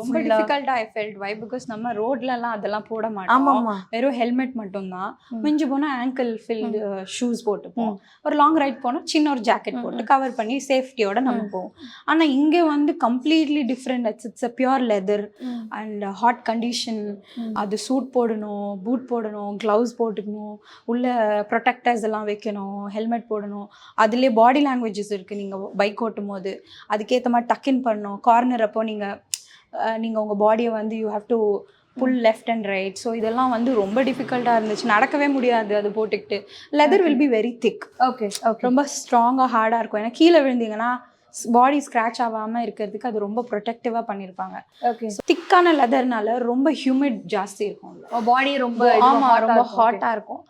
ரொம்ப டிஃபிகல்ட்டா I felt why because நம்ம ரோட்லலாம் அதெல்லாம் போட மாட்டோம். வெறும் ஹெல்மெட் மட்டும்தான். மிஞ்சி போனால் ஆங்கிள் ஃபில்டு ஷூஸ் போட்டுப்போம். ஒரு லாங் ரைட் போனால் சின்ன ஒரு ஜாக்கெட் போட்டு கவர் பண்ணி சேஃப்டியோட நம்ம போவோம். ஆனால் இங்கே வந்து completely different. It's a pure leather and hot condition. அது சூட் போடணும், பூட் போடணும், க்ளவுஸ் போட்டுக்கணும், உள்ள ப்ரொடெக்டர்ஸ் எல்லாம் வைக்கணும், ஹெல்மெட் போடணும். அதுலேயே பாடி லாங்குவேஜஸ் இருக்குது. நீங்கள் பைக் ஓட்டும் போது அதுக்கேற்ற மாதிரி டக்கின் பண்ணணும். கார்னர் அப்போ நீங்கள் உங்கள் பாடியை வந்து you have to pull left and right. So இதெல்லாம் வந்து ரொம்ப டிஃபிகல்ட்டாக இருந்துச்சு. நடக்கவே முடியாது அது போட்டுக்கிட்டு. Leather will be very thick. Okay, ரொம்ப ஸ்ட்ராங்காக ஹார்டாக இருக்கும். ஏன்னா கீழே விழுந்தீங்கன்னா பாடி ஸ்க்ராட்ச் ஆகாமல் இருக்கிறதுக்கு அது ரொம்ப ப்ரொடெக்டிவாக பண்ணியிருப்பாங்க. ஓகே, திக்கான லெதர்னால ரொம்ப ஹியூமிட் ஜாஸ்தி இருக்கும். பாடி ரொம்ப ஹாட்டாக இருக்கும்.